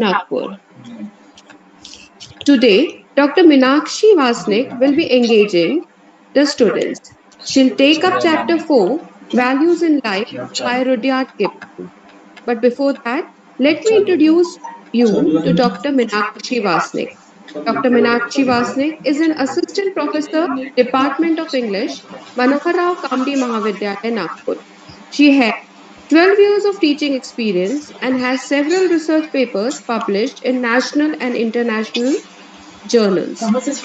Nagpur. Today, Dr. Minakshi Vasnik will be engaging the students. She'll take up chapter 4, Values in Life by Rudyard Kipling. But before that, let me introduce you to Dr. Minakshi Vasnik. Dr. Minakshi Vasnik is an assistant professor, Department of English, Manohar Rao Kamdi Mahavidyalaya, Nagpur. She has 12 years of teaching experience and has several research papers published in national and international journals.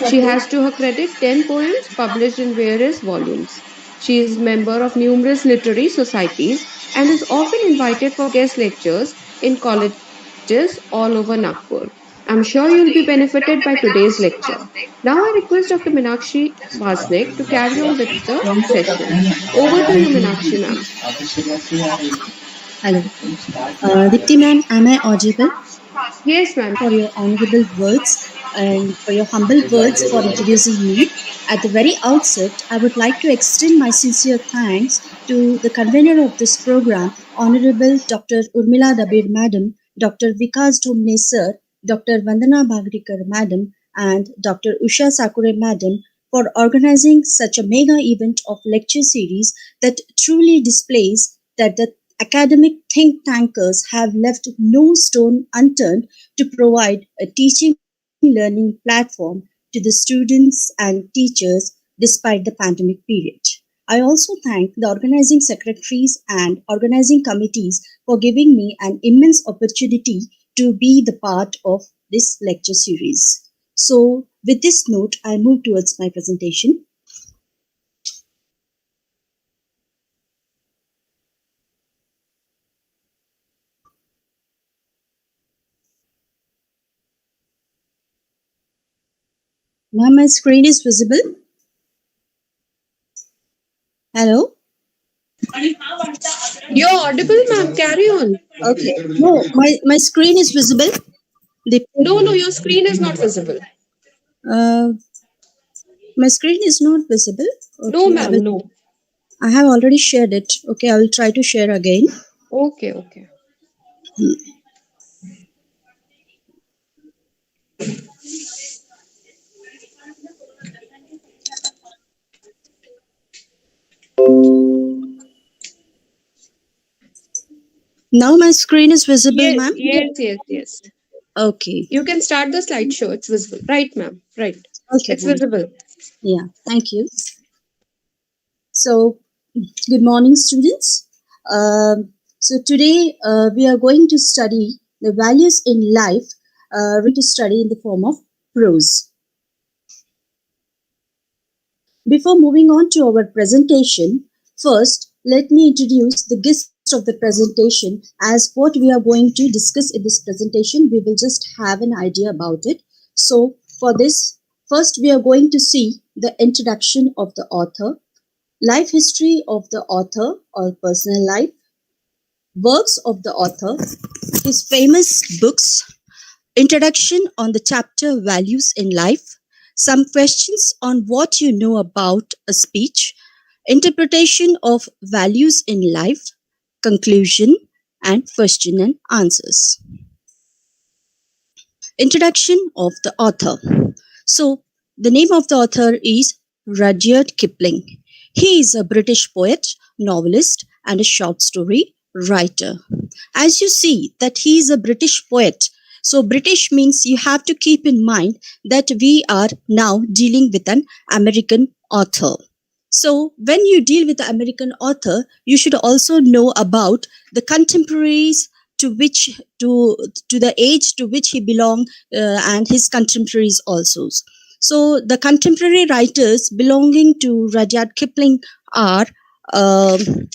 She has to her credit 10 poems published in various volumes. She is member of numerous literary societies and is often invited for guest lectures in colleges all over Nagpur. I'm sure you'll be benefited by today's lecture. Now I request Dr. Minakshi Vasnik to carry on with the session. Over to you, Minakshi ma'am. Hello. Dipti ma'am, am I audible? Yes, ma'am. For your honorable words and for your humble words for introducing me. At the very outset, I would like to extend my sincere thanks to the convener of this program, Honorable Dr. Urmila Dabir Madam, Dr. Vikas Domne Sir, Dr. Vandana Bhagdikar Madam, and Dr. Usha Sakure Madam for organizing such a mega event of lecture series that truly displays that the academic think tankers have left no stone unturned to provide a teaching learning platform to the students and teachers despite the pandemic period. I also thank the organizing secretaries and organizing committees for giving me an immense opportunity to be the part of this lecture series. So, with this note, I move towards my presentation. Now my screen is visible. Hello? You're audible, ma'am. Carry on. Okay. No, my screen is visible. No, your screen is not visible. My screen is not visible. Okay, No, ma'am, no. I have already shared it. Okay, I will try to share again. Okay. Now my screen is visible, ma'am? Yes. Okay. You can start the slideshow. It's visible. Right, ma'am. Right. Okay. It's visible. Yeah, thank you. So, good morning, students. So today we are going to study the values in life. We're going to study in the form of prose. Before moving on to our presentation, first let me introduce the guest of the presentation. As what we are going to discuss in this presentation, we will just have an idea about it. So for this, first we are going to see the introduction of the author, life history of the author or personal life, works of the author, his famous books, introduction on the chapter Values in Life, some questions on what you know about a speech, interpretation of values in life, conclusion, and question and answers. Introduction of the author. So, the name of the author is Rudyard Kipling. He is a British poet, novelist, and a short story writer. As you see that he is a British poet, so British means you have to keep in mind that we are now dealing with an American author. So when you deal with the American author, you should also know about the contemporaries to the age to which he belonged and his contemporaries also. So the contemporary writers belonging to Rudyard Kipling are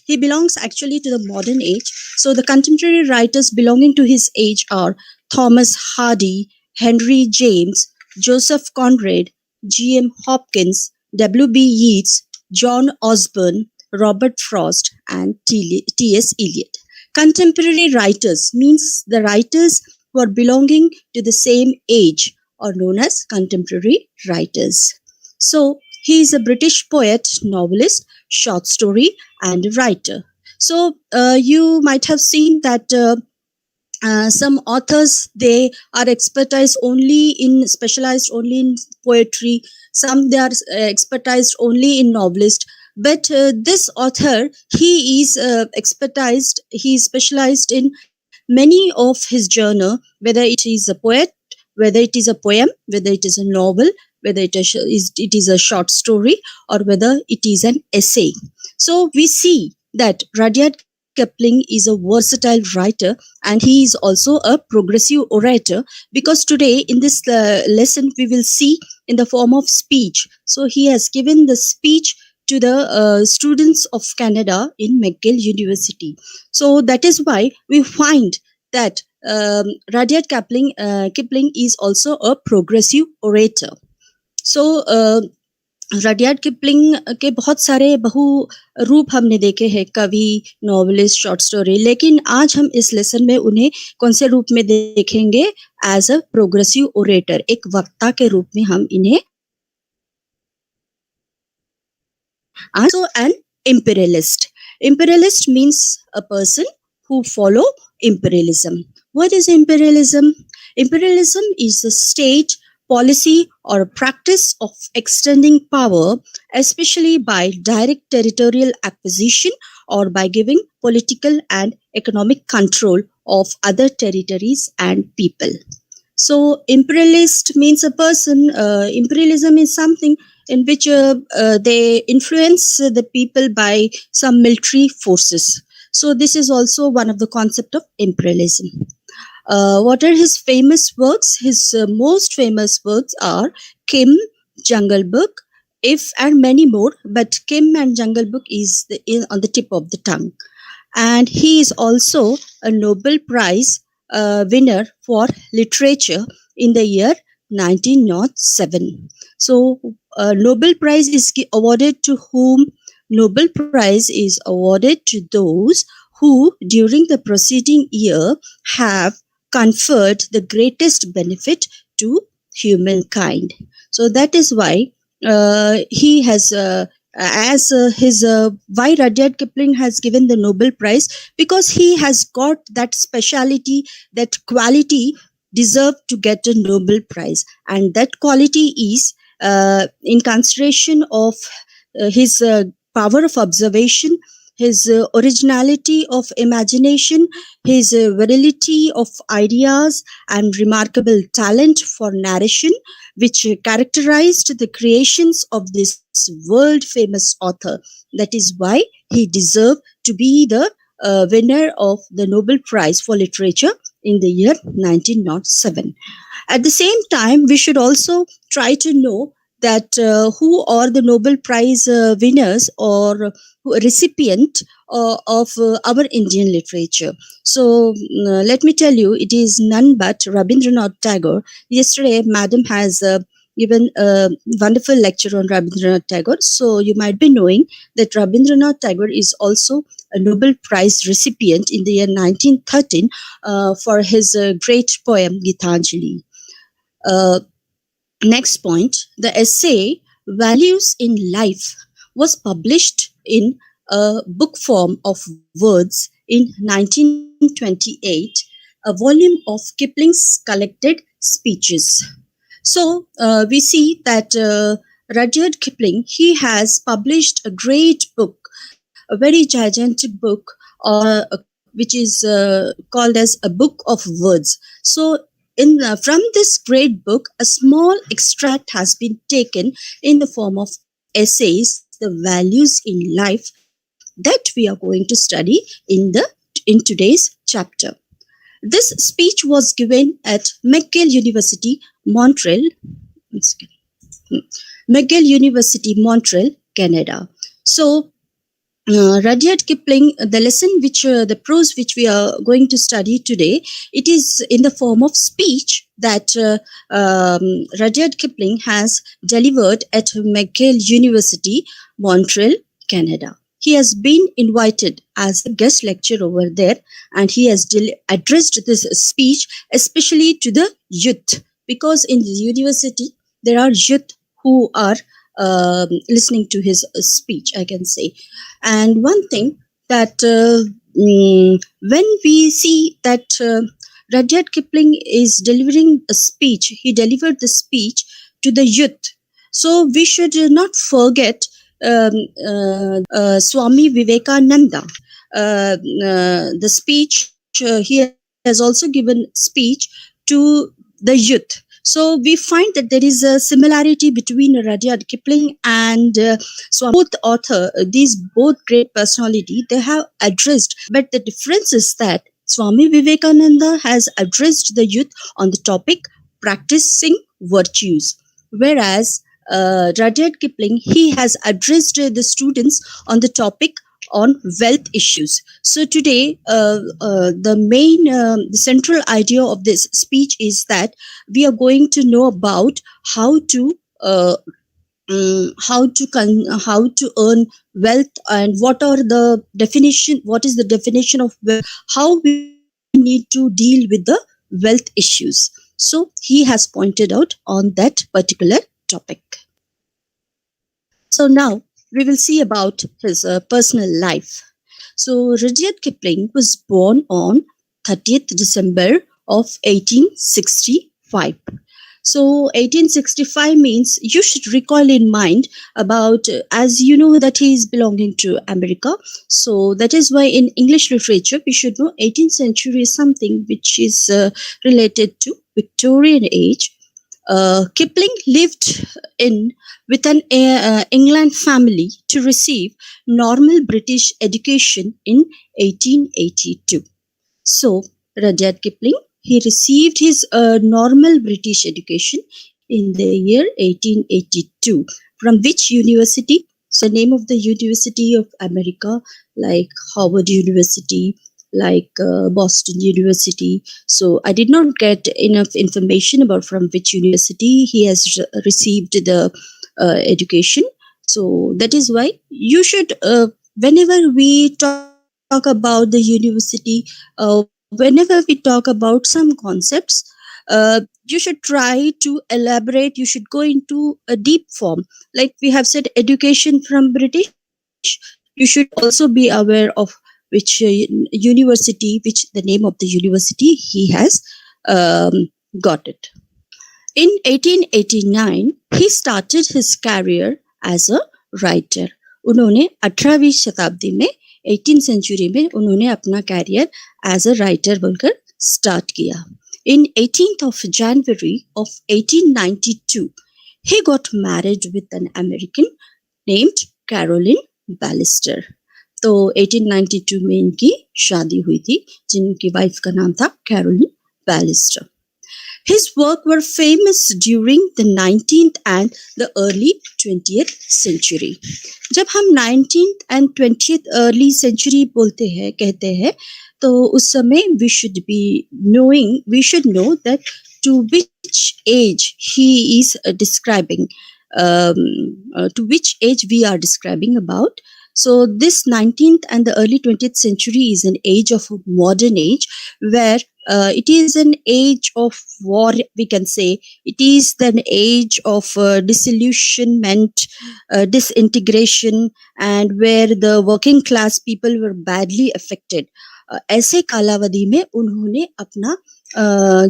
he belongs actually to the modern age. So the contemporary writers belonging to his age are Thomas Hardy, Henry James, Joseph Conrad, G.M. Hopkins, W.B. Yeats, John Osborne, Robert Frost, and T.S. Eliot. Contemporary writers means the writers who are belonging to the same age are known as contemporary writers. So he is a British poet, novelist, short story, and writer. So you might have seen that some authors, they are expertise only in specialized only in poetry. Some they are expertised only in novelist. But this author, he is expertised, he is specialized in many of his genre, whether it is a poet, whether it is a poem, whether it is a novel, whether it is a short story, or whether it is an essay. So we see that Rudyard Kipling is a versatile writer, and he is also a progressive orator, because today in this lesson we will see in the form of speech. So he has given the speech to the students of Canada in McGill University. So that is why we find that Rudyard Kipling is also a progressive orator. So Rudyard Kipling के बहुत सारे बहु रूप हमने देखे हैं, कवि, novelist, short story, लेकिन आज हम इस लेसन में उन्हें कौन से रूप में देखेंगे? एज अ प्रोग्रेसिव ओरेटर, एक वक्ता के रूप में हम इन्हें आज an imperialist. Imperialist means a person who follow imperialism. What is imperialism? Imperialism is a state policy or a practice of extending power, especially by direct territorial acquisition or by giving political and economic control of other territories and people. So imperialist means a person, imperialism is something in which they influence the people by some military forces. So this is also one of the concept of imperialism. What are his famous works? His most famous works are Kim, Jungle Book, If, and many more. But Kim and Jungle Book is on the tip of the tongue. And he is also a Nobel Prize winner for literature in the year 1907. So Nobel Prize is awarded to whom? Nobel Prize is awarded to those who during the preceding year have conferred the greatest benefit to humankind. So that is why he has why Rudyard Kipling has given the Nobel Prize, because he has got that speciality, that quality deserved to get a Nobel Prize, and that quality is in consideration of his power of observation, his originality of imagination, his virility of ideas, and remarkable talent for narration, which characterized the creations of this world famous author. That is why he deserved to be the winner of the Nobel Prize for Literature in the year 1907. At the same time, we should also try to know that who are the Nobel Prize winners or recipient of our Indian literature. So let me tell you, it is none but Rabindranath Tagore. Yesterday, Madam has given a wonderful lecture on Rabindranath Tagore. So you might be knowing that Rabindranath Tagore is also a Nobel Prize recipient in the year 1913 for his great poem Gitanjali. Next point, the essay Values in Life was published in a book form of words in 1928, a volume of Kipling's collected speeches. So we see that Rudyard Kipling, he has published a great book, a very gigantic book, which is called as a book of words. So from this great book, a small extract has been taken in the form of essays, the values in life, that we are going to study in today's chapter. This speech was given at McGill University, Montreal, Canada. So Rudyard Kipling, the lesson the prose which we are going to study today, it is in the form of speech that Rudyard Kipling has delivered at McGill University, Montreal, Canada. He has been invited as a guest lecturer over there, and he has addressed this speech especially to the youth, because in the university there are youth who are listening to his speech, I can say. And one thing that when we see that Rudyard Kipling is delivering a speech. He delivered the speech to the youth. So we should not forget um, Swami Vivekananda. The speech he has also given speech to the youth. So we find that there is a similarity between Rudyard Kipling and Swami. Both author, these both great personality, they have addressed. But the difference is that Swami Vivekananda has addressed the youth on the topic practicing virtues, whereas Rudyard Kipling, he has addressed the students on the topic on wealth issues. So today, the central idea of this speech is that we are going to know about how to how to earn wealth, and what is the definition of wealth, how we need to deal with the wealth issues. So he has pointed out on that particular topic. So now we will see about his personal life. So Rudyard Kipling was born on 30th December of 1865. So 1865 means you should recall in mind about, as you know that he is belonging to America. So that is why in English literature we should know 18th century is something which is related to Victorian age. Kipling lived in with an England family to receive normal British education in 1882. So Rudyard Kipling, he received his normal British education in the year 1882. From which university? So name of the University of America, like Harvard University, like Boston University. So I did not get enough information about from which university he has received the education. So that is why you should, whenever we talk about the university, whenever we talk about some concepts, you should try to elaborate. You should go into a deep form. Like we have said, education from British. You should also be aware of which university, which the name of the university he has got it. In 1889, he started his career as a writer. उन्होंने 18वीं शताब्दी में 18th century में उन्होंने अपना career as a writer बोलकर start किया. In 18th of January of 1892, he got married with an American named Caroline Ballister. तो 1892 में इनकी शादी हुई थी, जिनकी वाइफ का नाम था Caroline बैलिस्टर. His work were famous during the 19th and the early 20th century. जब हम 19th and 20th early century बोलते हैं, कहते हैं, तो उस समय we should know that to which age he is describing, to which age we are describing about. So this 19th and the early 20th century is an age of modern age, where it is an age of war, we can say. It is an age of disillusionment, disintegration, and where the working class people were badly affected. ऐसे कालावधि में उन्होंने अपना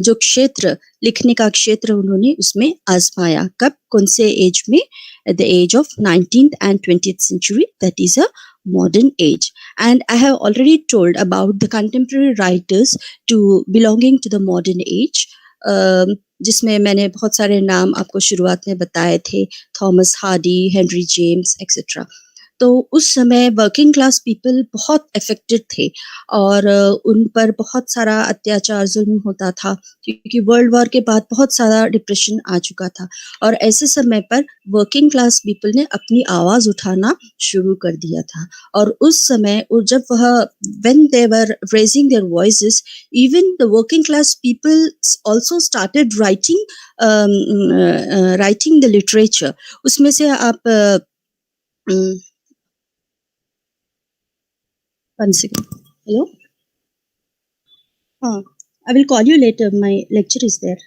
जो क्षेत्र, लिखने का क्षेत्र उन्होंने उसमें आजमाया. कब, कौन से एज में? At the age of 19th and 20th century, that is a modern age. And I have already told about the contemporary writers to belonging to the modern age, जिसमें मैंने बहुत सारे नाम आपको शुरुआत में बताए थे, Thomas Hardy, Henry James etcetera. तो उस समय वर्किंग क्लास पीपल बहुत अफेक्टेड थे और उन पर बहुत सारा अत्याचार जुल्म होता था, क्योंकि वर्ल्ड वॉर के बाद बहुत सारा डिप्रेशन आ चुका था. और ऐसे समय पर वर्किंग क्लास पीपल ने अपनी आवाज़ उठाना शुरू कर दिया था. और उस समय जब वह when they were raising their voices, even the working class people also started writing the literature. उसमें से आप one second. Hello? I will call you later. My lecture is there.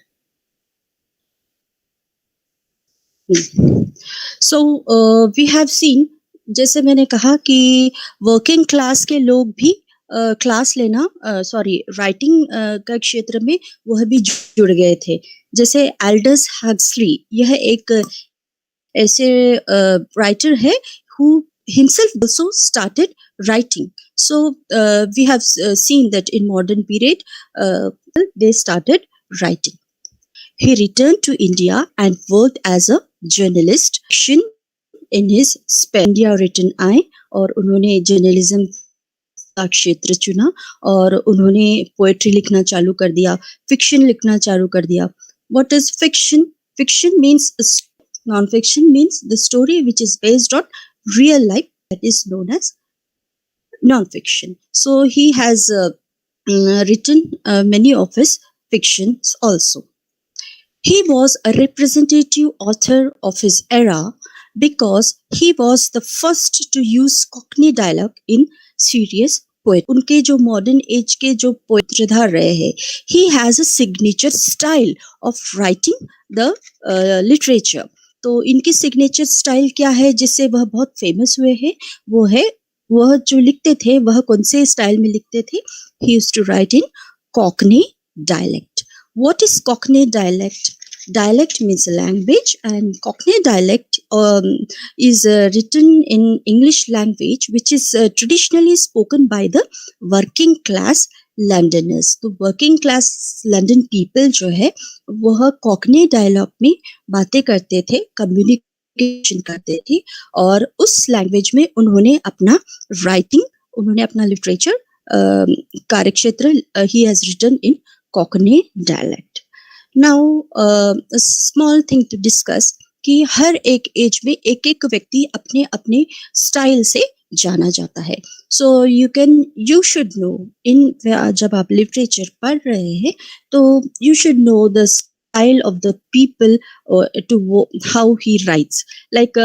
So we have seen, जैसे मैंने कहा कि working class के लोग भी क्लास लेना सॉरी राइटिंग का क्षेत्र में वह भी जुड़ गए थे। जैसे एल्डस हक्सली, यह एक ऐसे राइटर है who himself also started writing. So we have seen that in modern period they started writing. He returned to India and worked as a journalist fiction in his spare India written I, और उन्होंने journalism का क्षेत्र चुना और उन्होंने poetry लिखना चालू कर दिया, फिक्शन लिखना चालू कर दिया. What is fiction? Fiction means non-fiction means the story which is based on real life, that is known as non-fiction. So he has written many of his fictions also. He was a representative author of his era because he was the first to use Cockney dialogue in serious poetry. उनके जो modern age के जो poet रह रहे हैं, he has a signature style of writing the literature. तो इनकी signature style क्या है जिससे वह बहुत famous हुए हैं? वो है वह जो लिखते थे वह कौन से style में लिखते थे? He used to write in Cockney dialect. What is Cockney dialect? Dialect means language, and Cockney dialect is written in English language, which is traditionally spoken by the working class Londoners. तो working class London people जो है वह Cockney dialect में बातें करते थे, communication करते थे, और उस language में उन्होंने अपना writing, उन्होंने अपना literature कार्यक्षेत्र he has written in Cockney dialect. Now a small thing to discuss कि हर एक एज में एक एक व्यक्ति अपने अपने स्टाइल से जाना जाता है. सो you should know in जब आप लिटरेचर पढ़ रहे हैं तो you should know the style of the people to how he writes. Like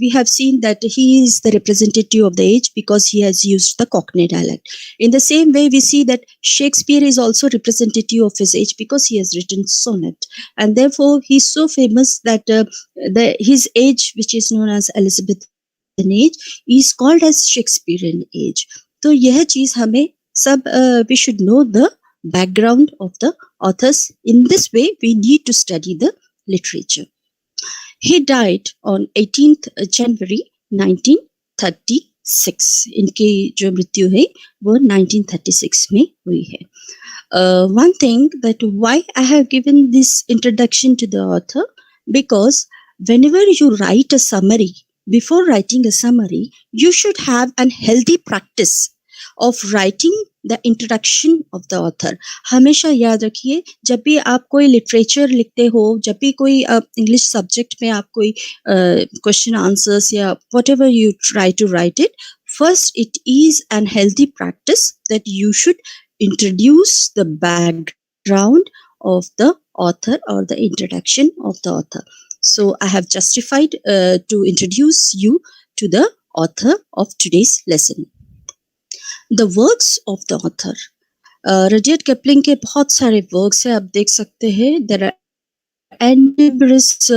we have seen that he is the representative of the age because he has used the Cockney dialect. In the same way, we see that Shakespeare is also representative of his age because he has written sonnet, and therefore he is so famous that his age, which is known as Elizabethan age, is called as Shakespearean age. तो यह चीज हमें सब we should know the background of the authors. In this way, we need to study the literature. He died on 18th January 1936. इनकी जो मृत्यु है वो 1936 में हुई है. One thing that why I have given this introduction to the author, because whenever you write a summary, before writing a summary, you should have an healthy practice of writing the introduction of the author. हमेशा याद रखिए जब भी आप कोई literature लिखते हो, जब भी कोई इंग्लिश सब्जेक्ट में आप कोई क्वेश्चन आंसर्स या whatever you try to write it, first it is an healthy practice that you should introduce the background of the author or the introduction of the author. So I have justified to introduce you to the author of today's lesson. The works of the author. Rudyard Kipling के बहुत सारे works हैं, आप देख सकते हैं. There are numerous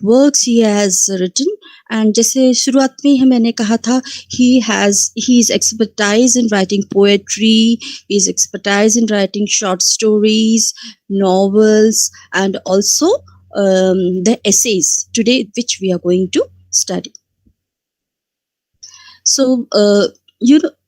works he has written, and जैसे शुरुआत में ही मैंने कहा था, he is expertise in writing poetry, he is expertise in writing short stories, novels, and also the essays today which we are going to study. So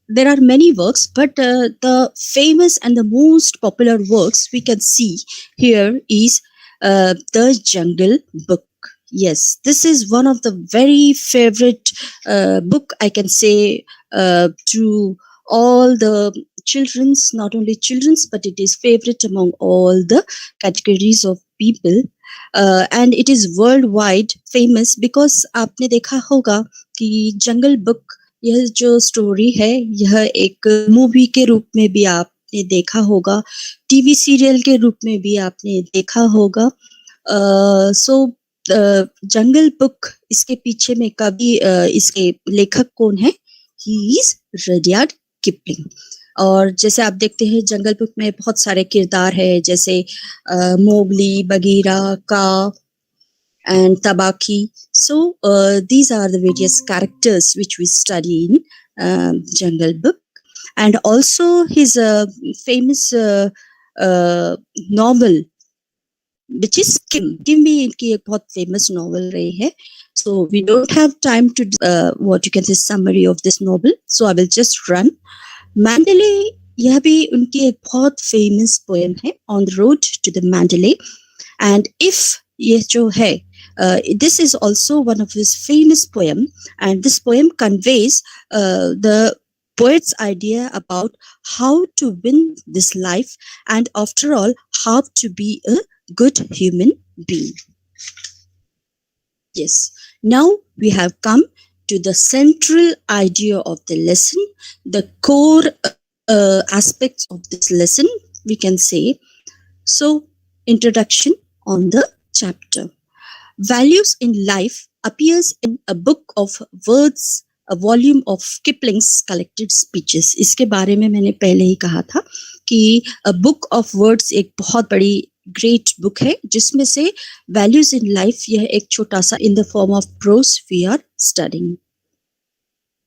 there are many works, but the famous and the most popular works we can see here is The Jungle Book. Yes, this is one of the very favorite book, I can say, to all the children's, not only children's, but it is favorite among all the categories of people. And it is worldwide famous because आपने देखा होगा कि जंगल book, यह जो story है यह एक movie के रूप में भी आपने देखा होगा, टीवी सीरियल के रूप में भी आपने देखा होगा. सो जंगल बुक, इसके पीछे में कवि, इसके लेखक कौन है? He is Rudyard Kipling. और जैसे आप देखते हैं जंगल बुक में बहुत सारे किरदार है, जैसे मोगली, बगीरा, का and Tabaki. So these are the various characters which we study in Jungle Book. and also his famous novel which is Kim. Kim भी इनकी एक बहुत famous novel रही है. So we don't have time to what you can say summary of this novel. So I will just run. Mandalay यह भी उनकी एक बहुत famous poem है, On the Road to the Mandalay. And if ये जो है this is also one of his famous poem, and this poem conveys the poet's idea about how to win this life, and after all how to be a good human being. Yes, now we have come to the central idea of the lesson, the core aspects of this lesson, we can say. So, introduction on the chapter. Values in Life appears in a book of words, a volume of Kipling's collected speeches. इसके बारे में मैंने पहले ही कहा था कि A Book of Words एक बहुत बड़ी great book है जिसमें से Values in Life यह एक छोटा सा in the form of prose we are studying.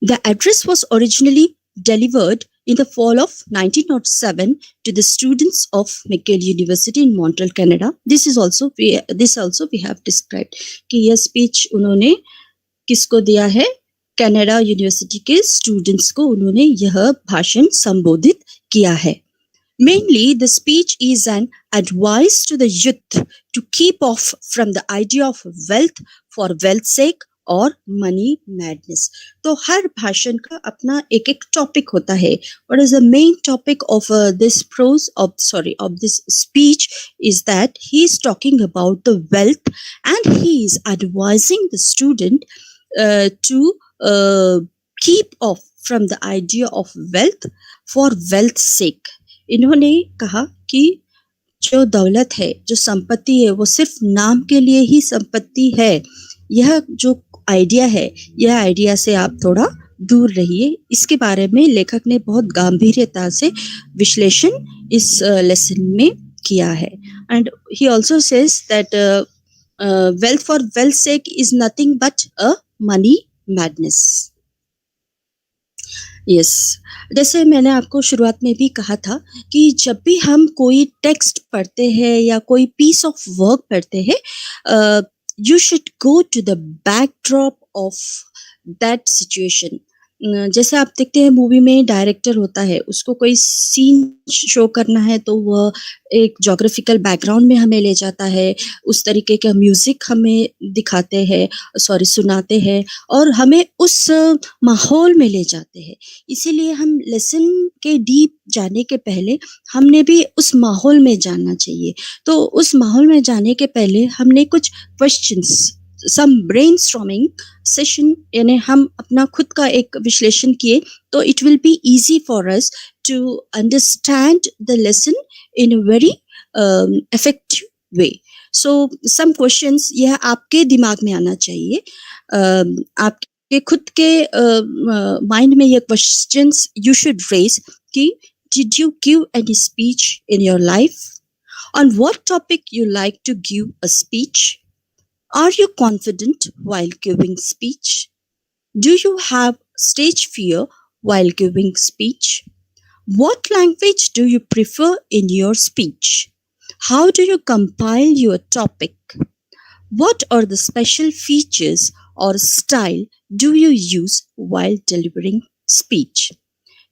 The address was originally delivered in the fall of 1907 to the students of McGill University in Montreal, Canada. This also we have described कि यह speech उन्होंने किसको दिया है? Canada university के students को उन्होंने यह भाषण संबोधित किया है. Mainly, the speech is an advice to the youth to keep off from the idea of wealth for wealth's sake और मनी मैडनेस. तो हर भाषण का अपना एक एक टॉपिक होता है. What is the main topic of this this speech is that he is talking about the wealth, and he is advising the student to keep off from the idea of wealth for wealth's sake. इन्होंने कहा कि जो दौलत है, जो संपत्ति है, वो सिर्फ नाम के लिए ही संपत्ति है. यह जो आइडिया है, यह आइडिया से आप थोड़ा दूर रहिए. इसके बारे में लेखक ने बहुत गंभीरता से विश्लेषण इस लेसन में किया है. And he also says that wealth for wealth's sake is nothing but a money madness. Yes, जैसे मैंने आपको शुरुआत में भी कहा था कि जब भी हम कोई टेक्स्ट पढ़ते हैं या कोई पीस ऑफ वर्क पढ़ते हैं, you should go to the backdrop of that situation. जैसे आप देखते हैं मूवी में डायरेक्टर होता है, उसको कोई सीन शो करना है तो वह एक जोग्राफिकल बैकग्राउंड में हमें ले जाता है, उस तरीके का म्यूजिक हमें दिखाते हैं, सुनाते हैं और हमें उस माहौल में ले जाते हैं. इसीलिए हम लेसन के डीप जाने के पहले हमने भी उस माहौल में जानना चाहिए. तो उस माहौल में जाने के पहले हमने कुछ क्वेश्चंस, सम ब्रेनस्टॉर्मिंग सेशन, यानी हम अपना खुद का एक विश्लेषण किए तो it will be easy for us to understand the lesson in a very effective way. So some questions यह आपके दिमाग में आना चाहिए, आपके खुद के माइंड में ये क्वेश्चंस यू शुड रेज कि did you give any speech in your life? On what topic you like to give a speech? Are you confident while giving speech? Do you have stage fear while giving speech? What language do you prefer in your speech? How do you compile your topic? What are the special features or style do you use while delivering speech?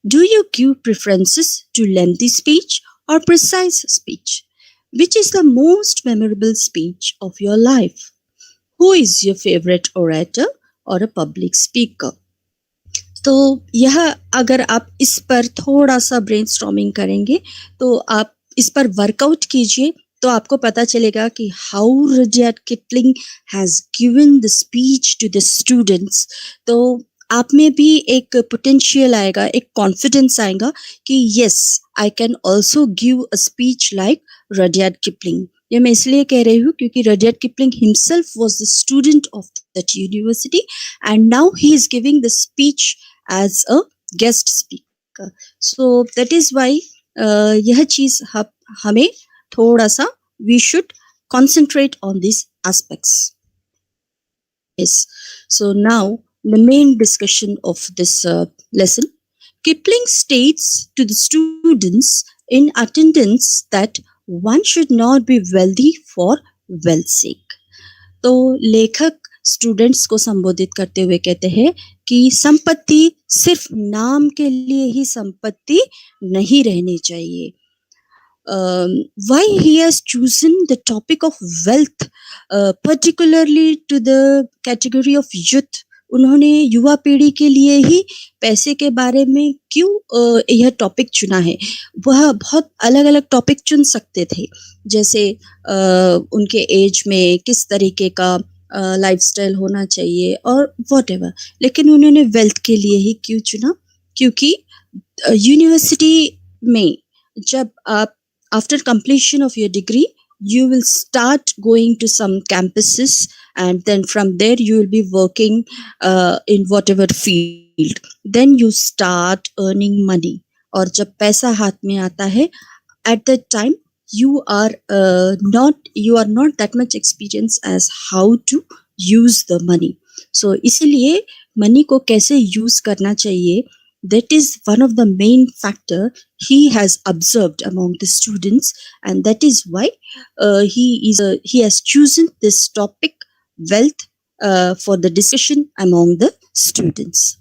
Do you give preferences to lengthy speech or precise speech? Which is the most memorable speech of your life? Who is your favorite orator or a public speaker? तो यह अगर आप इस पर थोड़ा सा brainstorming करेंगे तो आप इस पर वर्कआउट कीजिए तो आपको पता चलेगा कि how Rudyard Kipling has given the speech to the students. तो आप में भी एक पोटेंशियल आएगा, एक कॉन्फिडेंस आएगा कि yes I can also give a speech like Rudyard Kipling. ये मैं इसलिए कह रही हूँ क्योंकि Rudyard Kipling himself was the student of that university and now he is giving the speech as a guest speaker. So that is why यह चीज हमें थोड़ा सा we should concentrate on these aspects. Yes. So now the main discussion of this lesson. Kipling states to the students in attendance that one should not be wealthy for wealth's sake. तो लेखक students को संबोधित करते हुए कहते हैं कि संपत्ति सिर्फ नाम के लिए ही संपत्ति नहीं रहनी चाहिए. Why he has chosen the topic of wealth, particularly to the category of youth, उन्होंने युवा पीढ़ी के लिए ही पैसे के बारे में क्यों यह टॉपिक चुना है. वह बहुत अलग अलग टॉपिक चुन सकते थे, जैसे उनके एज में किस तरीके का लाइफस्टाइल होना चाहिए और व्हाटएवर, लेकिन उन्होंने वेल्थ के लिए ही क्यों चुना, क्योंकि यूनिवर्सिटी में जब आप after completion of your degree you will start going to some campuses and then from there you will be working in whatever field, then you start earning money. और जब पैसा हाथ में आता है, at that time you are not that much experienced as how to use the money. So इसलिए money को कैसे यूज करना चाहिए, that is one of the main factor he has observed among the students, and that is why he has chosen this topic wealth for the discussion among the students.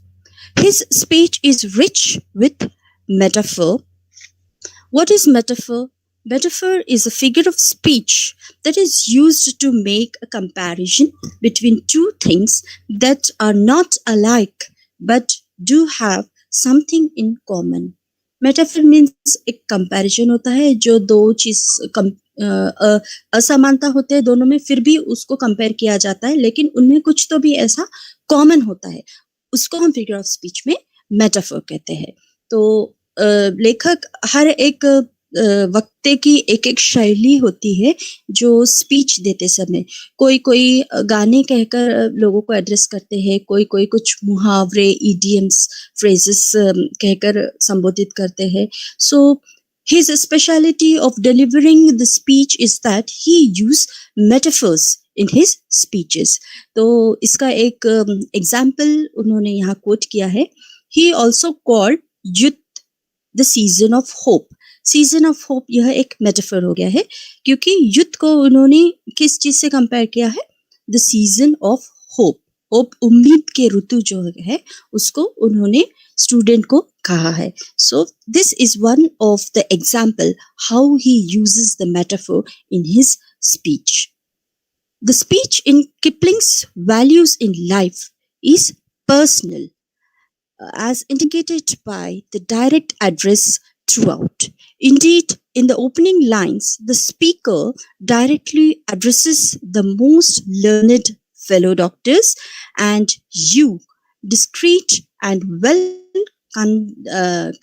His speech is rich with metaphor. What is metaphor? Metaphor is a figure of speech that is used to make a comparison between two things that are not alike but do have something in common. Metaphor means एक comparison होता है जो दो चीज असमानता होते हैं दोनों में, फिर भी उसको कंपेयर किया जाता है, लेकिन उनमें कुछ तो भी ऐसा कॉमन होता है, उसको हम फिगर ऑफ स्पीच में मेटाफर कहते हैं. तो लेखक हर एक वक्ते की एक एक शैली होती है जो स्पीच देते समय, कोई कोई गाने कहकर लोगों को एड्रेस करते हैं, कोई कोई कुछ मुहावरे इडियम्स फ्रेजेस कहकर संबोधित करते हैं. सो his speciality of delivering the speech is that he use metaphors in his speeches. तो इसका एक एग्जाम्पल उन्होंने यहाँ कोट किया है. He also called youth the season of hope. Season of hope यह एक मेटाफर हो गया है, क्योंकि युद्ध को उन्होंने किस चीज से कंपेयर किया है, the season of hope. Hope उम्मीद के ऋतु जो है उसको उन्होंने स्टूडेंट को कहा है. So this is one of the example how he uses the metaphor in his speech. The speech in Kipling's values in life is personal, as indicated by the direct address throughout. Indeed, in the opening lines, the speaker directly addresses the most learned fellow doctors and you, discreet and well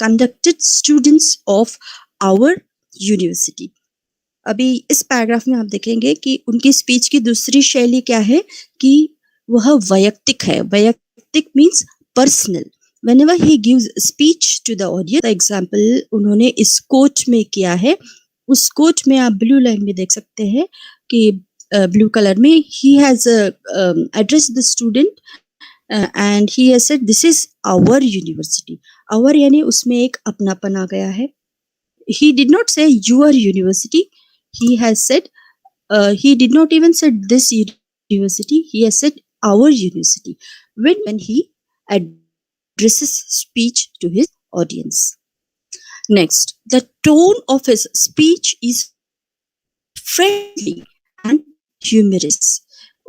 conducted students of our university. अभी इस paragraph में आप देखेंगे कि उनकी speech की दूसरी शैली क्या है कि वह वैयक्तिक है. वैयक्तिक means personal. Whenever he gives speech to the audience, the example उन्होंने इस कोट में किया है, उस कोट में आप ब्लू लाइन में देख सकते हैं कि ब्लू कलर में he has addressed the student and he has said this is our university. our यानी उसमें एक अपनापन आ गया है. He did not say your university. He has said he did not even said this university. He has said our university when he addresses speech to his audience. Next, the tone of his speech is friendly and humorous.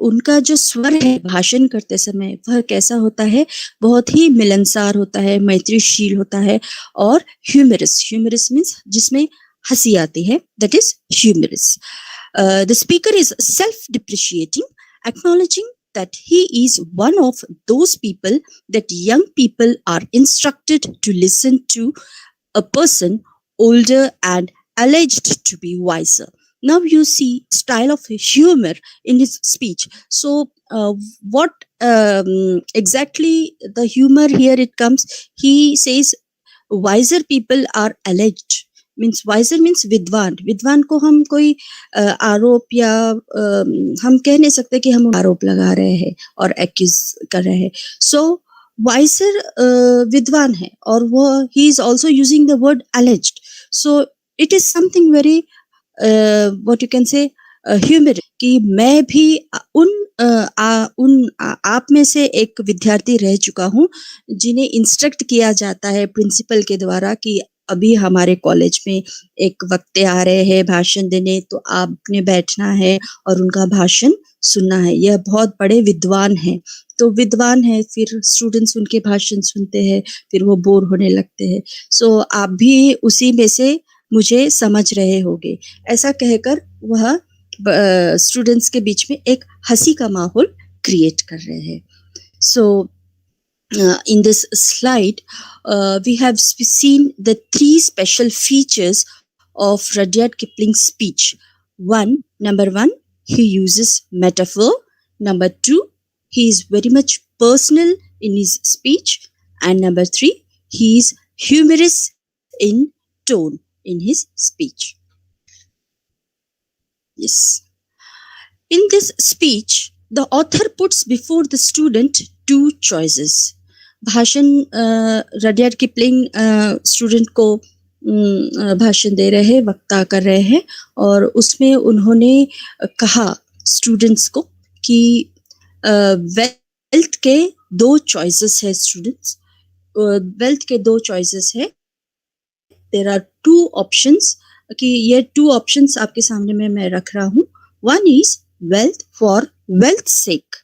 उनका जो स्वर है भाषण करते समय वह कैसा होता है, बहुत ही मिलनसार होता है, मैत्रीशील होता है और ह्यूमरस. ह्यूमरस मीन्स जिसमें हंसी आती है, that is humorous. The speaker is self-depreciating, acknowledging that he is one of those people that young people are instructed to listen to, a person older and alleged to be wiser. Now you see style of humor in his speech. So what exactly the humor here it comes, he says wiser people are alleged. Means wiser means विद्वान. विद्वान को हम कोई आरोप या हम कह नहीं सकते कि हम आरोप लगा रहे हैं और एक्यूज कर रहे हैं. सो वाइसर विद्वान है, और वो he is also using the word alleged. So it is something very what you can से ह्यूमर, कि मैं भी आप में से एक विद्यार्थी रह चुका हूँ जिन्हें इंस्ट्रक्ट किया जाता है प्रिंसिपल के द्वारा कि अभी हमारे कॉलेज में एक वक्ता आ रहे हैं भाषण देने, तो आपने बैठना है और उनका भाषण सुनना है। यह बहुत बड़े विद्वान हैं, तो विद्वान है, फिर स्टूडेंट्स उनके भाषण सुनते हैं, फिर वो बोर होने लगते हैं। सो आप भी उसी में से मुझे समझ रहे होंगे, ऐसा कहकर वह स्टूडेंट्स के बीच में एक हंसी का माहौल क्रिएट कर रहे हैं। सो in this slide, we have seen the three special features of Rudyard Kipling's speech. Number one, he uses metaphor. Number two, he is very much personal in his speech. And number three, he is humorous in tone in his speech. Yes. In this speech, the author puts before the student two choices. भाषण Rudyard Kipling student को भाषण दे रहे हैं, वक्ता कर रहे हैं, और उसमें उन्होंने कहा स्टूडेंट्स को कि वेल्थ के दो चॉइसेस है स्टूडेंट्स, वेल्थ के दो चॉइसेस है, देयर आर टू ऑप्शंस, कि ये टू ऑप्शंस आपके सामने मैं रख रहा हूँ। One is wealth for wealth sake.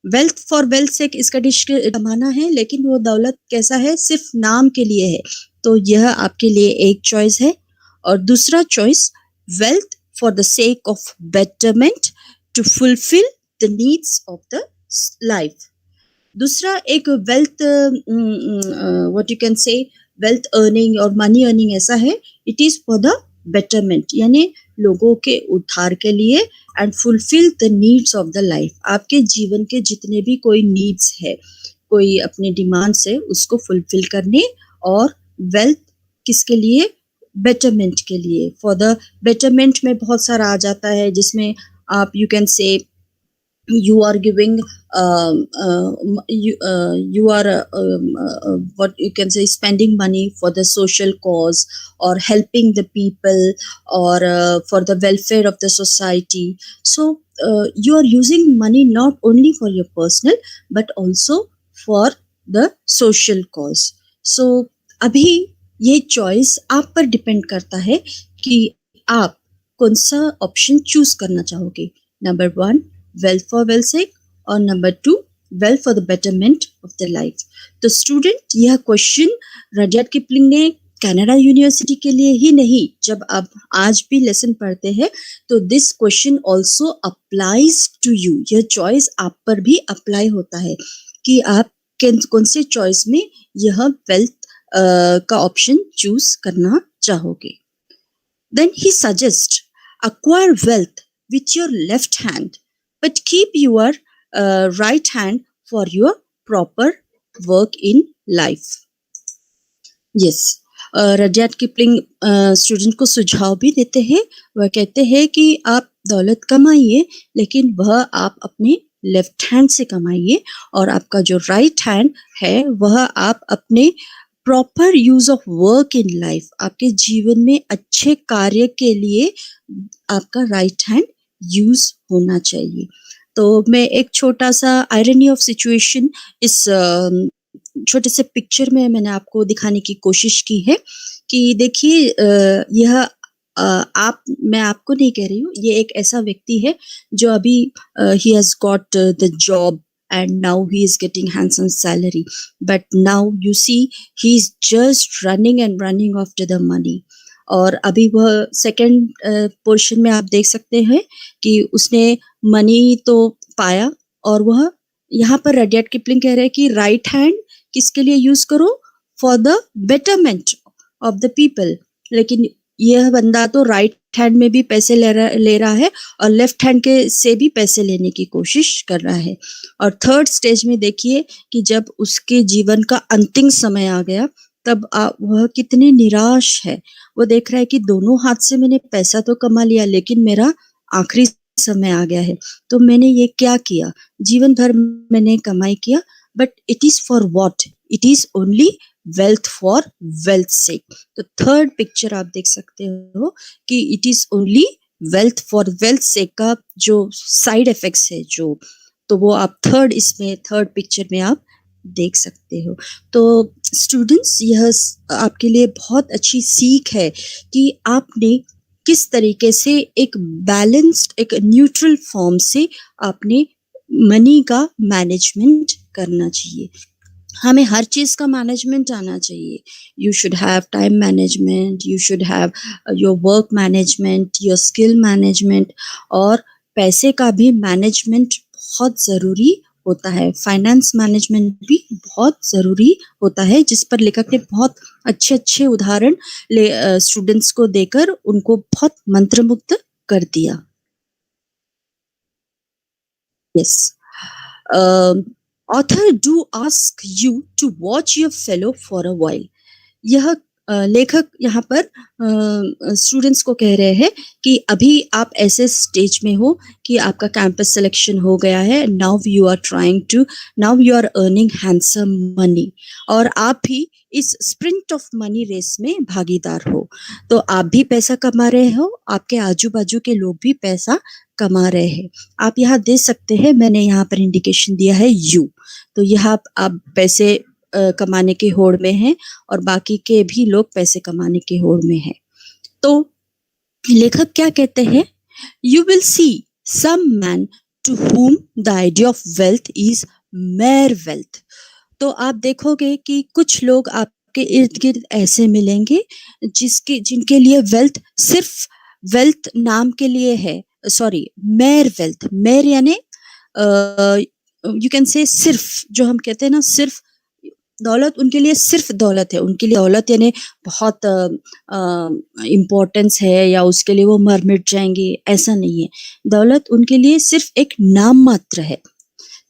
Wealth for wealth sake इसका डिश कमाना है, लेकिन वो दौलत कैसा है, सिर्फ नाम के लिए है, तो यह आपके लिए एक चॉइस है। और दूसरा choice, wealth for the sake of betterment to fulfil the needs of the life. दूसरा एक wealth what you can say wealth earning और मनी अर्निंग ऐसा है, it is for the betterment, यानी लोगों के उद्धार के लिए, and fulfil the needs of the life. आपके जीवन के जितने भी कोई नीड्स है, कोई अपने डिमांड्स है, उसको फुलफिल करने, और वेल्थ किसके लिए, बेटरमेंट के लिए। फॉर द बेटरमेंट में बहुत सारा आ जाता है, जिसमें आप यू कैन से you are giving you are what you can say spending money for the social cause, or helping the people, or for the welfare of the society. So you are using money not only for your personal but also for the social cause. So अभी ये choice आप पर depend करता है कि आप कौन सा ऑप्शन चूज करना चाहोगे। Number one, wealth for wealth's sake, और number two, wealth for the betterment of the life. तो स्टूडेंट, यह क्वेश्चन रडियार्ड किपलिंग ने कनाडा यूनिवर्सिटी के लिए ही नहीं, जब आप आज भी लेसन पढ़ते हैं तो this question also applies to you. यह चॉइस आप पर भी अप्लाई होता है कि आप कौन से चॉइस में यह वेल्थ का ऑप्शन चूज करना चाहोगे। Then he suggests acquire wealth with your left hand, but keep your right hand for your proper work in life. Yes, Rudyard Kipling student को सुझाव भी देते हैं। वह कहते हैं कि आप दौलत कमाइए, लेकिन वह आप अपने लेफ्ट हैंड से कमाइए, और आपका जो राइट हैंड है वह आप अपने proper use of work in life, आपके जीवन में अच्छे कार्य के लिए आपका राइट हैंड यूज होना चाहिए। तो मैं एक छोटा सा आयरनी ऑफ सिचुएशन इस छोटे से पिक्चर में मैंने आपको दिखाने की कोशिश की है कि देखिए, यह मैं आपको नहीं कह रही हूँ, ये एक ऐसा व्यक्ति है जो अभी he has got the job and now he is getting handsome salary, but now you see he is just running and running after the money. और अभी वह सेकंड पोर्शन में आप देख सकते हैं कि उसने मनी तो पाया, और वह यहाँ पर रडियार्ड किपलिंग कह रहे हैं कि राइट हैंड किसके लिए यूज करो, for the betterment of the people. लेकिन यह बंदा तो राइट हैंड में भी पैसे ले रहा है, और लेफ्ट हैंड के से भी पैसे लेने की कोशिश कर रहा है। और थर्ड स्टेज में देखिए कि जब उसके जीवन का अंतिम समय आ गया, तब वह कितने निराश है। वो देख रहा है कि दोनों हाथ से मैंने पैसा तो कमा लिया, लेकिन मेरा आखिरी समय आ गया है, तो मैंने ये क्या किया, जीवन भर मैंने कमाई किया, but it is for what? It is only wealth for wealth sake. तो थर्ड पिक्चर आप देख सकते हो कि it is only wealth for wealth sake का जो साइड इफेक्ट्स है जो, तो वो आप थर्ड पिक्चर में आप देख सकते हो। तो स्टूडेंट्स, यह आपके लिए बहुत अच्छी सीख है कि आपने किस तरीके से एक बैलेंस्ड, एक न्यूट्रल फॉर्म से आपने मनी का मैनेजमेंट करना चाहिए। हमें हर चीज का मैनेजमेंट आना चाहिए। You should have time management, you should have your work management, your skill management, और पैसे का भी मैनेजमेंट बहुत जरूरी होता है। फाइनेंस मैनेजमेंट भी बहुत जरूरी होता है, जिस पर लेखक ने बहुत अच्छे अच्छे उदाहरण स्टूडेंट्स को देकर उनको बहुत मंत्रमुग्ध कर दिया। Yes. Author do ask you to watch your fellow for a while. यह लेखक यहाँ पर स्टूडेंट्स को कह रहे हैं कि अभी आप ऐसे स्टेज में हो कि आपका कैंपस सिलेक्शन हो गया है, now you are earning handsome money, और आप भी इस स्प्रिंट ऑफ मनी रेस में भागीदार हो। तो आप भी पैसा कमा रहे हो, आपके आजू बाजू के लोग भी पैसा कमा रहे हैं। आप यहाँ दे सकते हैं, मैंने यहाँ पर इंडिकेशन दिया है यू, तो यहाँ आप पैसे कमाने के होड़ में हैं और बाकी के भी लोग पैसे कमाने के होड़ में हैं। तो लेखक क्या कहते हैं? You will see some man to whom the idea of wealth is mere wealth. तो आप देखोगे कि कुछ लोग आपके इर्द गिर्द ऐसे मिलेंगे जिनके लिए वेल्थ सिर्फ वेल्थ नाम के लिए है। सॉरी, मेयर वेल्थ, मेयर यानी यू कैन से सिर्फ, जो हम कहते हैं ना सिर्फ दौलत, उनके लिए सिर्फ दौलत है, उनके लिए दौलत यानी बहुत इम्पोर्टेंस है या उसके लिए वो मर मिट जाएंगे, ऐसा नहीं है। दौलत उनके लिए सिर्फ एक नाम मात्र है।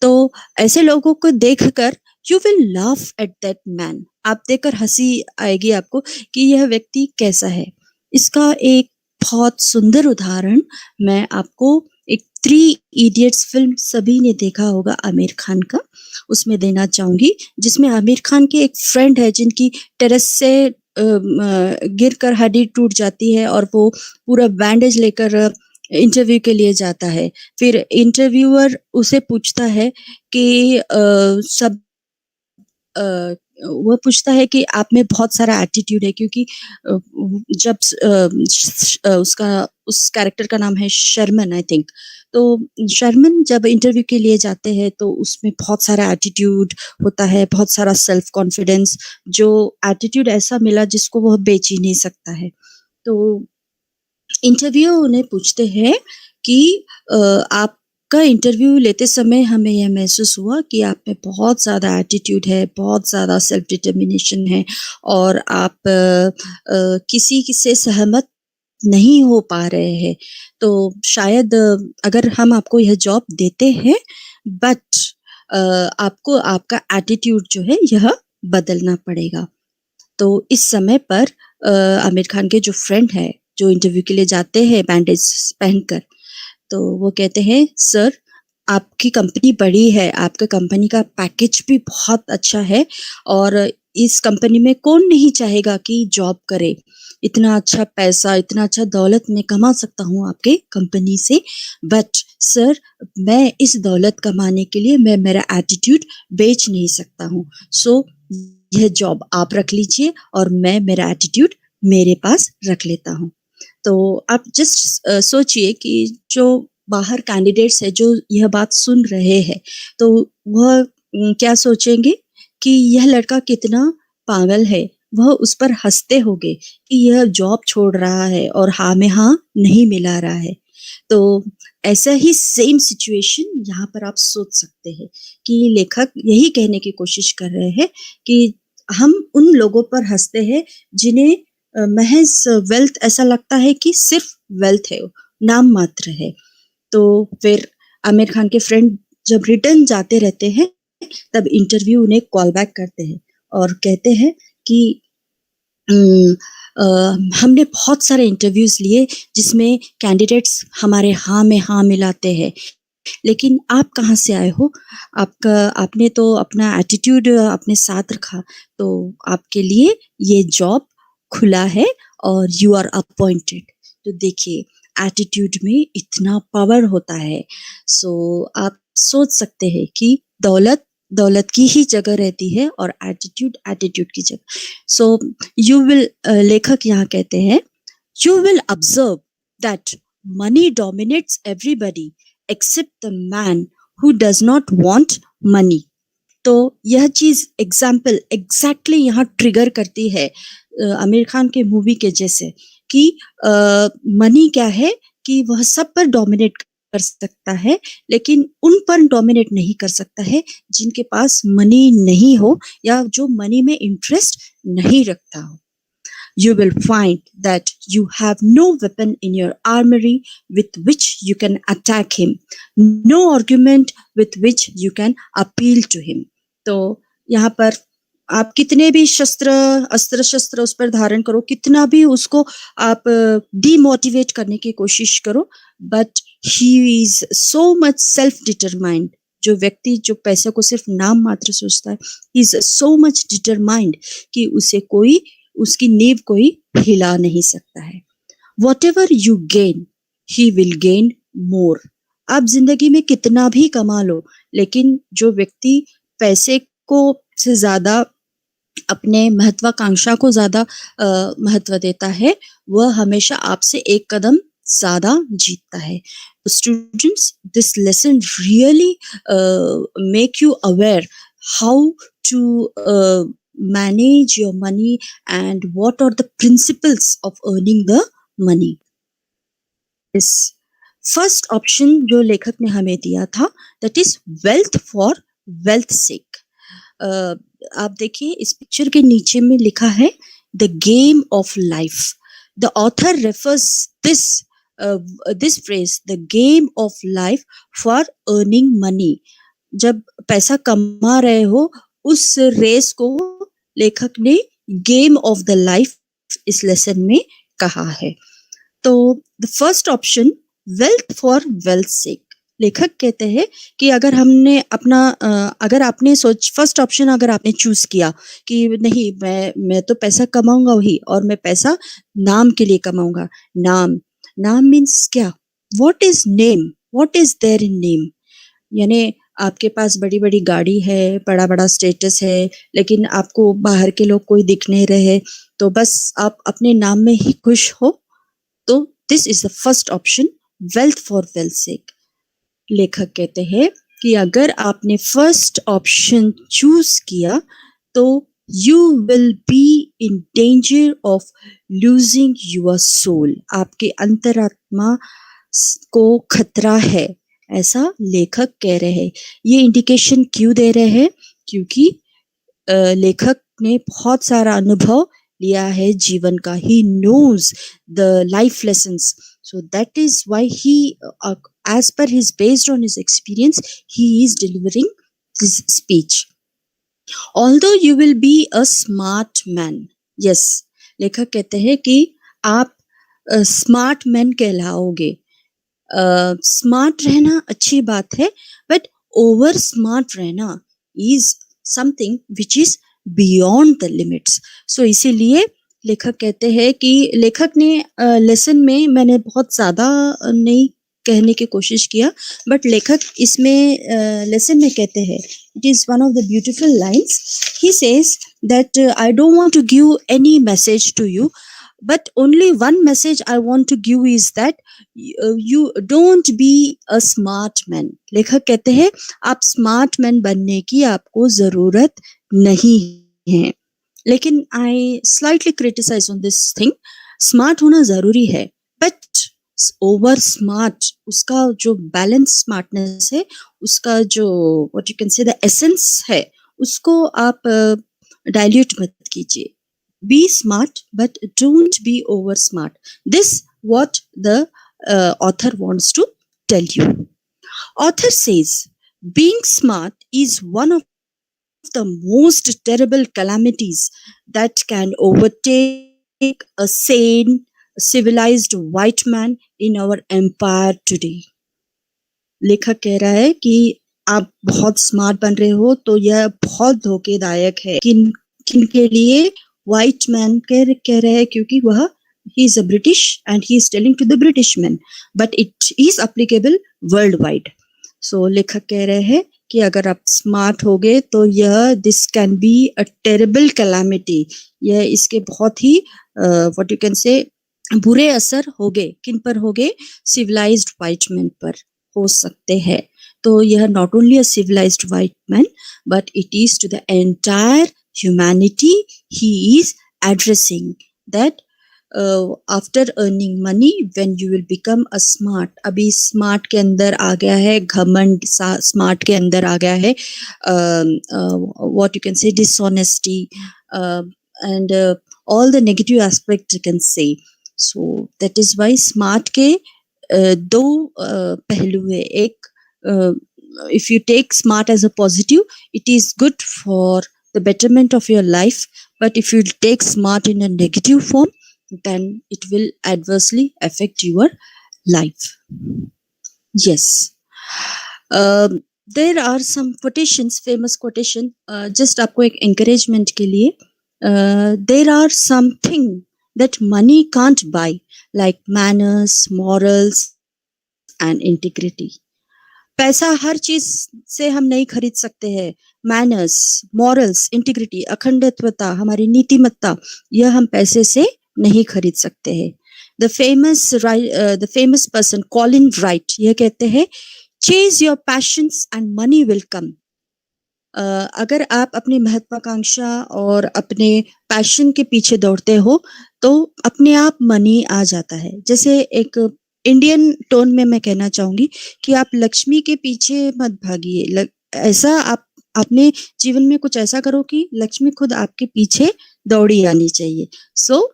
तो ऐसे लोगों को देखकर you will laugh at that man, आप देखकर हंसी आएगी आपको कि यह व्यक्ति कैसा है। इसका एक बहुत सुंदर उदाहरण मैं आपको एक 3 इडियट्स फिल्म सभी ने देखा होगा आमिर खान का, उसमें देना चाहूंगी, जिसमें आमिर खान के एक फ्रेंड है जिनकी टेरेस से गिरकर हड्डी टूट जाती है और वो पूरा बैंडेज लेकर इंटरव्यू के लिए जाता है। फिर इंटरव्यूअर उसे पूछता है कि वो पूछता है कि आप में बहुत सारा एटीट्यूड है, क्योंकि जब उस कैरेक्टर का नाम है शर्मन, आई थिंक। तो शर्मन जब इंटरव्यू के लिए जाते हैं तो उसमें बहुत सारा एटीट्यूड होता है, बहुत सारा सेल्फ कॉन्फिडेंस, जो एटीट्यूड ऐसा मिला जिसको वह बेच ही नहीं सकता है। तो इंटरव्यू उन्हें पूछते हैं कि आपका इंटरव्यू लेते समय हमें यह महसूस हुआ कि आप में बहुत ज़्यादा एटीट्यूड है, बहुत ज़्यादा सेल्फ डिटर्मिनेशन है, और आप किसी से सहमत नहीं हो पा रहे हैं। तो शायद अगर हम आपको यह जॉब देते हैं, बट आपको आपका एटीट्यूड जो है यह बदलना पड़ेगा। तो इस समय पर आमिर खान के जो फ्रेंड है, जो इंटरव्यू के लिए जाते हैं बैंडेज पहनकर, तो वो कहते हैं, सर आपकी कंपनी बड़ी है, आपका कंपनी का पैकेज भी बहुत अच्छा है, और इस कंपनी में कौन नहीं चाहेगा कि जॉब करे। इतना अच्छा पैसा, इतना अच्छा दौलत मैं कमा सकता हूँ आपके कंपनी से, बट सर मैं इस दौलत कमाने के लिए मैं मेरा एटीट्यूड बेच नहीं सकता हूँ। सो यह जॉब आप रख लीजिए और मैं मेरा एटीट्यूड मेरे पास रख लेता हूँ। तो आप जस्ट सोचिए कि जो बाहर कैंडिडेट्स है जो यह बात सुन रहे हैं, तो वह क्या सोचेंगे कि यह लड़का कितना पागल है। वह उस पर हंसते होंगे कि यह जॉब छोड़ रहा है और हाँ में हाँ नहीं मिला रहा है। तो ऐसा ही सेम सिचुएशन यहाँ पर आप सोच सकते हैं कि लेखक यही कहने की कोशिश कर रहे हैं कि हम उन लोगों पर हंसते हैं जिन्हें महज वेल्थ ऐसा लगता है कि सिर्फ वेल्थ है, नाम मात्र है। तो फिर आमिर खान के फ्रेंड जब रिटर्न जाते रहते हैं, तब इंटरव्यू उन्हें कॉल बैक करते हैं और कहते हैं कि हमने बहुत सारे इंटरव्यूज लिए जिसमें कैंडिडेट्स हमारे हाँ में हाँ मिलाते हैं, लेकिन आप कहाँ से आए हो? आपने तो अपना एटीट्यूड अपने साथ रखा, तो आपके लिए ये जॉब खुला है और यू आर अपॉइंटेड। तो देखिए, एटीट्यूड में इतना पावर होता है। सो आप सोच सकते हैं कि दौलत दौलत की ही जगह रहती है और एटीट्यूड एटीट्यूड की जगह। सो यू विल, लेखक यहाँ कहते हैं, you will observe that money dominates everybody except the man who does not want money. तो यह चीज एग्जाम्पल एग्जैक्टली यहाँ ट्रिगर करती है आमिर खान के मूवी के जैसे कि मनी क्या है कि वह सब पर डोमिनेट कर सकता है, लेकिन उन पर डोमिनेट नहीं कर सकता है जिनके पास मनी नहीं हो या जो मनी में इंटरेस्ट नहीं रखता हो। You will find that you have no weapon in your armory with which you can attack him, no argument with which you can appeal to him. तो यहाँ पर आप कितने भी अस्त्र शस्त्र उस पर धारण करो, कितना भी उसको आप डीमोटिवेट करने की कोशिश करो, but he is so much self determined. जो व्यक्ति जो पैसे को सिर्फ नाम मात्र सोचता है, he is so much determined कि उसे कोई उसकी नींव कोई हिला नहीं सकता है। Whatever you gain, he will gain more. आप जिंदगी में कितना भी कमा लो, लेकिन जो व्यक्ति पैसे को से ज्यादा अपने महत्वाकांक्षा को ज्यादा महत्व देता है, वह हमेशा आपसे एक कदम ज्यादा जीतता है। Students, this lesson really make you aware how to manage your money and what are the principles of earning the money. इस फर्स्ट ऑप्शन जो लेखक ने हमें दिया था, that is wealth for wealth sake. आप देखिए, इस पिक्चर के नीचे में लिखा है the game of life. The author refers this phrase, the game of life, for earning money. जब पैसा कमा रहे हो, उस रेस को लेखक ने गेम ऑफ द लाइफ इस लेसन में कहा है। तो the first option, wealth for wealth sake, लेखक कहते हैं कि अगर हमने अपना अगर आपने फर्स्ट ऑप्शन अगर आपने चूज किया कि नहीं, मैं तो पैसा कमाऊंगा ही, और मैं पैसा नाम के लिए कमाऊंगा। नाम मीन्स क्या? What is name? What is there in name? यानी आपके पास बड़ी बड़ी गाड़ी है, बड़ा बड़ा स्टेटस है, लेकिन आपको बाहर के लोग कोई दिख नहीं रहे, तो बस आप अपने नाम में ही खुश हो। तो this is the first option, wealth for wealth sake. लेखक कहते हैं कि अगर आपने फर्स्ट ऑप्शन चूज किया, तो you will be in danger of losing your soul. आपके अंतरात्मा को खतरा है, ऐसा लेखक कह रहे हैं। ये इंडिकेशन क्यों दे रहे हैं? क्योंकि लेखक ने बहुत सारा अनुभव लिया है जीवन का। He knows the life lessons, so that is why he as per his based on his experience, he is delivering this speech. Although you will be a smart man, yes, लेखक कहते हैं कि आप स्मार्ट मैन कहलाओगे। स्मार्ट रहना अच्छी बात है, but over smart रहना is something which is beyond the limits. So इसीलिए लेखक कहते हैं कि लेखक ने लेसन में, मैंने बहुत ज्यादा नहीं कहने की कोशिश किया, बट लेखक इसमें लेसन में कहते हैं, it is one of the beautiful lines. He says that I don't want to give any message to you, but only one message I want to give is that you don't be a smart man. लेखक कहते हैं आप smart man बनने की आपको जरूरत नहीं है। लेकिन I slightly criticise on this thing. Smart होना जरूरी है, बट ओवर स्मार्ट, उसका जो बैलेंस स्मार्टनेस है, उसका जो व्हाट यू कैन से द एसेंस है, उसको आप डाइल्यूट मत कीजिए। Be smart, but don't be over smart. This what the author wants to tell you. Author says, being smart is one of the most terrible calamities that can overtake a sane, civilized white man in our empire today. लेखक कह रहा है कि आप बहुत smart बन रहे हो तो यह बहुत धोखेदायक है। किन किन के लिए? व्हाइट मैन कह रहे हैं, क्योंकि वह he is a British and he is telling to the British man, but it is applicable world wide. So लेखक कह रहे हैं कि अगर आप स्मार्ट हो गए तो यह this can be a terrible calamity, यह इसके बहुत ही व्हाट यू कैन से बुरे असर हो गए। किन पर हो गए? सिविलाइज्ड व्हाइट मैन पर हो सकते हैं। तो यह not only a civilised white man but it is to the entire humanity he is addressing that after earning money when you will become a smart. अभी स्मार्ट के अंदर आ गया है घमंड, स्मार्ट के अंदर आ गया है व्हाट यू कैन से dishonesty and all the negative aspects you can say. So that is why smart के दो पहलू है। एक, if you take smart as a positive, it is good for the betterment of your life, but if you take smart in a negative form, then it will adversely affect your life. Yes. There are some quotations, famous quotation, just आपको एक encouragement के लिए. There are something that money can't buy, like manners, morals, and integrity. पैसा हर चीज से हम नहीं खरीद सकते हैं। मैनर्स, मॉरल्स, इंटीग्रिटी, अखंडत्वता, हमारी नीतिमत्ता, यह हम पैसे से नहीं खरीद सकते हैं। The famous person Colin right यह कहते हैं, chase your passions and money will come. अगर आप अपनी महत्वाकांक्षा और अपने पैशन के पीछे दौड़ते हो तो अपने आप मनी आ जाता है। जैसे एक इंडियन टोन में मैं कहना चाहूंगी कि आप लक्ष्मी के पीछे मत भागिए, ऐसा आप अपने जीवन में कुछ ऐसा करो कि लक्ष्मी खुद आपके पीछे दौड़ी आनी चाहिए। सो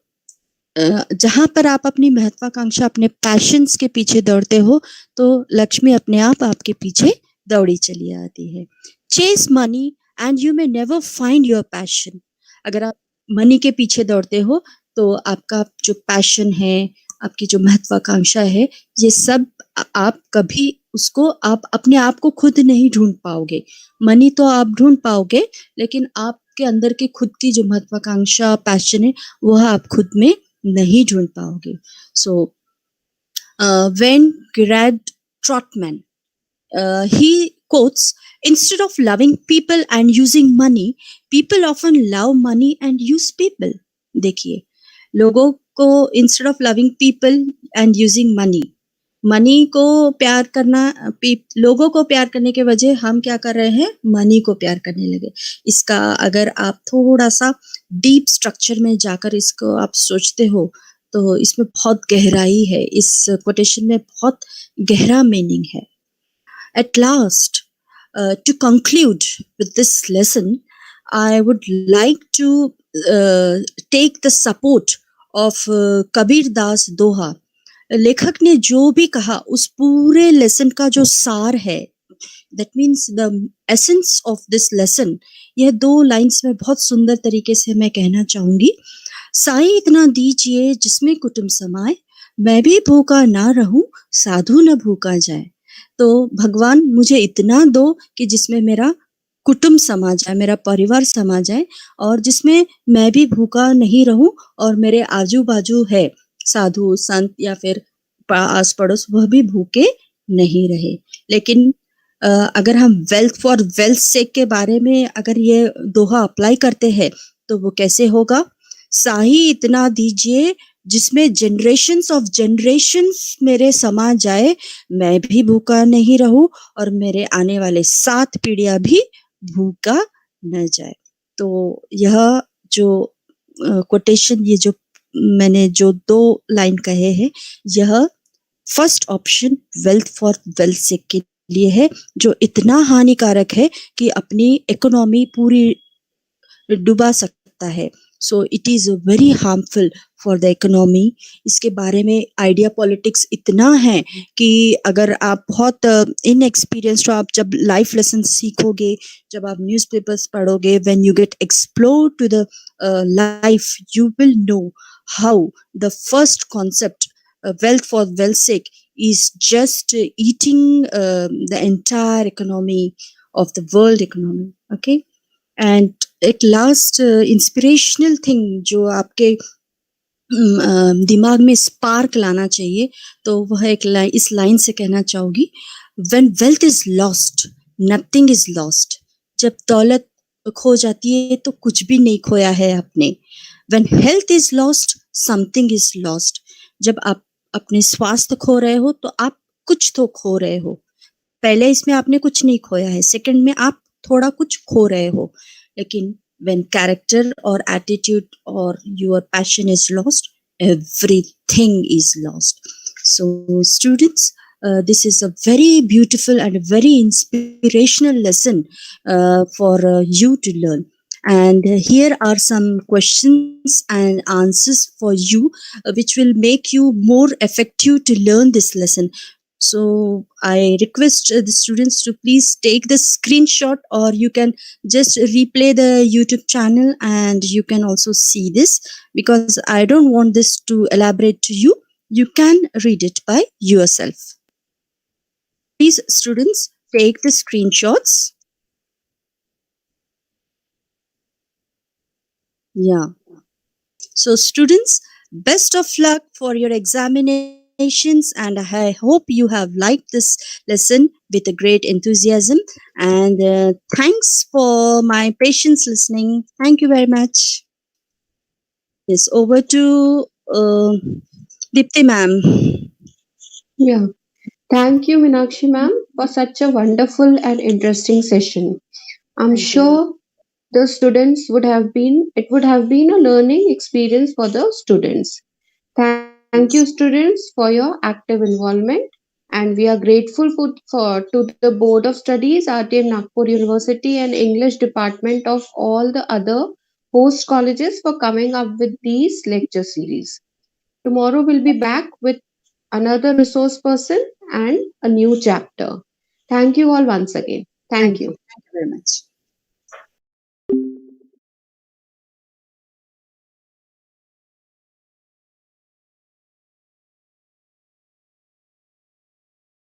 जहां पर आप अपनी महत्वाकांक्षा, अपने पैशंस के पीछे दौड़ते हो तो लक्ष्मी अपने आप आपके पीछे दौड़ी चली आती है। Chase money and you may never find your passion. अगर आप मनी के पीछे दौड़ते हो तो आपका जो पैशन है, आपकी जो महत्वाकांक्षा है, ये सब आप कभी उसको आप अपने आप को खुद नहीं ढूंढ पाओगे। मनी तो आप ढूंढ पाओगे, लेकिन आपके अंदर की खुद की जो महत्वाकांक्षा, पैशन है, वह आप खुद में नहीं ढूंढ पाओगे। So when Grad Trautman he quotes, instead of loving people and using money, people often love money and use people. देखिए, लोगों को instead of loving people and using money, money को प्यार करना, लोगों को प्यार करने के वजह हम क्या कर रहे हैं? मनी को प्यार करने लगे। इसका अगर आप थोड़ा सा डीप स्ट्रक्चर में जाकर इसको आप सोचते हो तो इसमें बहुत गहराई है। इस कोटेशन में बहुत गहरा मीनिंग है। At last, to conclude with this lesson, I would like to take the support of Kabir Das Doha. लेखक ने जो भी कहा उस पूरे लेसन का जो सार है, that means the essence of this lesson, यह 2 लाइन्स में बहुत सुंदर तरीके से मैं कहना चाहूंगी। साई इतना दीजिए जिसमें कुटुंब समाए, मैं भी भूखा ना रहूं, साधु न भूखा जाए। तो भगवान मुझे इतना दो कि जिसमें मेरा कुटुंब समा जाए, मेरा परिवार समा जाए, और जिसमें मैं भी भूखा नहीं रहूं और मेरे आजू बाजू है साधु संत या फिर आस पड़ोस, वह भी भूखे नहीं रहे। लेकिन अगर हम वेल्थ फॉर वेल्थ सेक के बारे में अगर ये दोहा अप्लाई करते हैं तो वो कैसे होगा? साही इतना दीजिए जिसमें जनरेशंस ऑफ जनरेशंस मेरे समा जाए, मैं भी भूखा नहीं रहूं और मेरे आने वाले 7 पीढ़ियां भी भूखा न जाए। तो यह जो कोटेशन, ये जो मैंने जो 2 लाइन कहे हैं, यह first option wealth for wealth से के लिए है, जो इतना हानिकारक है कि अपनी इकोनॉमी पूरी डुबा सकता है। So it is very harmful for the economy. इसके बारे में आइडिया पॉलिटिक्स इतना है कि अगर आप बहुत इनएक्सपीरियंस्ड हो, आप जब लाइफ लेसन सीखोगे, जब आप न्यूज़पेपर्स पढ़ोगे, when you get explore to the life, you will know how the first concept wealth for wealth sake is just eating the entire economy of the world economy. Okay, and एक last inspirational thing जो आपके दिमाग में spark लाना चाहिए, तो वह एक इस लाइन से कहना चाहूंगी, when wealth is lost nothing is lost. जब दौलत खो जाती है तो कुछ भी नहीं खोया है आपने। When health is lost something is lost. जब आप अपने स्वास्थ्य खो रहे हो तो आप कुछ तो खो रहे हो। पहले इसमें आपने कुछ नहीं खोया है, सेकंड में आप थोड़ा कुछ खो रहे हो। लेकिन when character or attitude or your passion is lost, everything is lost. So students, this is a very beautiful and a very inspirational lesson for you to learn. And here are some questions and answers for you, which will make you more effective to learn this lesson. So I request the students to please take the screenshot, or you can just replay the YouTube channel and you can also see this, because I don't want this to elaborate to you. You can read it by yourself. Please, students, take the screenshots. Yeah. So, students, best of luck for your examinations, and I hope you have liked this lesson with a great enthusiasm. And thanks for my patience listening. Thank you very much. Yes, over to Dipti ma'am. Yeah. Thank you, Minakshi ma'am, for such a wonderful and interesting session. I'm sure the students it would have been a learning experience for the students. Thank you, students, for your active involvement. And we are grateful to the Board of Studies, RTM Nagpur University, and English Department of all the other host colleges for coming up with these lecture series. Tomorrow we'll be back with another resource person and a new chapter. Thank you all once again. Thank you. Thank you very much.